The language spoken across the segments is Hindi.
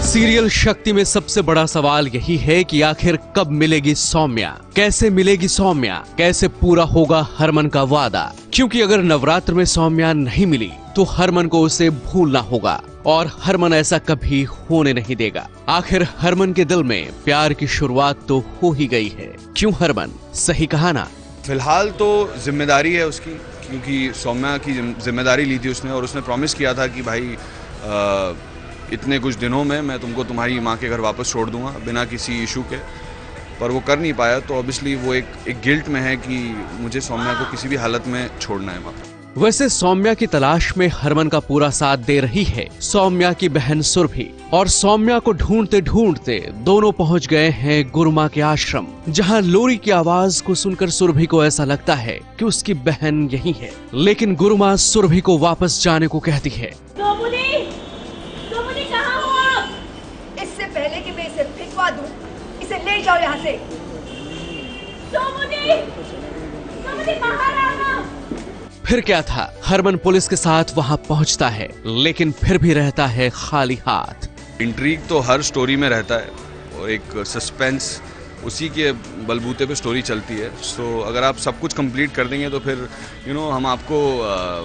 सीरियल शक्ति में सबसे बड़ा सवाल यही है कि आखिर कब मिलेगी सौम्या, कैसे मिलेगी सौम्या, कैसे पूरा होगा हरमन का वादा। क्योंकि अगर नवरात्र में सौम्या नहीं मिली तो हरमन को उसे भूलना होगा और हरमन ऐसा कभी होने नहीं देगा। आखिर हरमन के दिल में प्यार की शुरुआत तो हो ही गई है। क्यों हरमन, सही कहा ना? फिलहाल तो जिम्मेदारी है उसकी, क्योंकि सौम्या की जिम्मेदारी ली थी उसने और उसने प्रॉमिस किया था कि भाई इतने कुछ दिनों में मैं तुमको तुम्हारी माँ के घर वापस छोड़ दूंगा बिना किसी इशू के, पर वो कर नहीं पाया। तो ऑब्वियसली वो एक गिल्ट में है कि मुझे सौम्या को किसी भी हालत में छोड़ना है वहाँ। वैसे सौम्या की तलाश में हरमन का पूरा साथ दे रही है सौम्या की बहन सुरभि, और सौम्या को ढूंढते ढूंढते दोनों पहुंच गए हैं गुरुमा के आश्रम, जहां लोरी की आवाज को सुनकर सुरभि को ऐसा लगता है कि उसकी बहन यही है। लेकिन गुरुमा सुरभि को वापस जाने को कहती है। कहाँ हो आप? इससे पहले कि मैं इसे फिकवा दूं, इसे ले जाओ यहाँ से। बाहर आना। फिर क्या था, हरमन पुलिस के साथ वहां पहुंचता है, लेकिन फिर भी रहता है खाली हाथ। इंट्रीग तो हर स्टोरी में रहता है और एक सस्पेंस, उसी के बलबूते पे स्टोरी चलती है। सो अगर आप सब कुछ कंप्लीट कर देंगे तो फिर हम आपको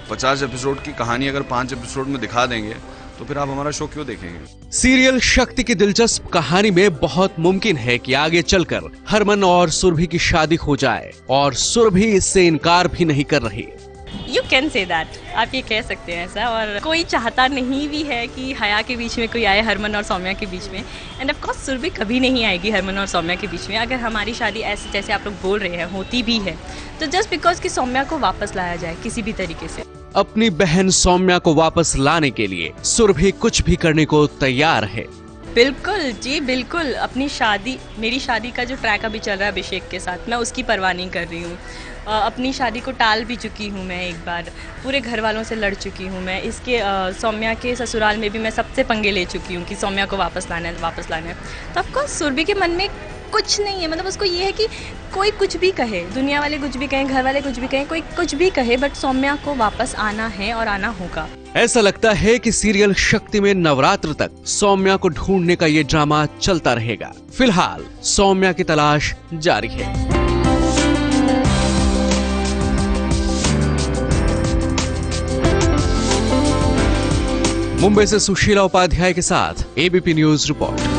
50 एपिसोड की कहानी अगर 5 एपिसोड में दिखा देंगे तो फिर आप हमारा शो क्यों देखेंगे? सीरियल शक्ति की दिलचस्प कहानी में बहुत मुमकिन है कि आगे चलकर हरमन और सुरभि की शादी हो जाए, और सुरभि इससे इनकार भी नहीं कर रही। You can say that, आप ये कह सकते हैं ऐसा, और कोई चाहता नहीं भी है कि हया के बीच में कोई आए हरमन और सौम्या के बीच में। एंड ऑफ कोर्स सुरभि कभी नहीं आएगी हरमन और सौम्या के बीच में। अगर हमारी शादी ऐसे जैसे आप लोग बोल रहे हैं होती भी है तो जस्ट बिकॉज कि सौम्या को वापस लाया जाए किसी भी तरीके से। अपनी बहन सौम्या को वापस लाने के लिए सुरभि कुछ भी करने को तैयार है। बिल्कुल जी बिल्कुल। अपनी शादी, मेरी शादी का जो ट्रैक अभी चल रहा है अभिषेक के साथ, मैं उसकी परवाह नहीं कर रही हूँ। अपनी शादी को टाल भी चुकी हूँ मैं एक बार, पूरे घर वालों से लड़ चुकी हूँ मैं। इसके सौम्या के ससुराल में भी मैं सबसे पंगे ले चुकी हूँ कि सौम्या को वापस लाना है। तो ऑफकोर्स सुरभि के मन में कुछ नहीं है, मतलब उसको ये है कि कोई कुछ भी कहे, दुनिया वाले कुछ भी कहें, घर वाले कुछ भी कहें, कोई कुछ भी कहे, बट सौम्या को वापस आना है और आना होगा। ऐसा लगता है कि सीरियल शक्ति में नवरात्र तक सौम्या को ढूंढने का ये ड्रामा चलता रहेगा। फिलहाल सौम्या की तलाश जारी है। मुंबई से सुशीला उपाध्याय के साथ एबीपी न्यूज रिपोर्ट।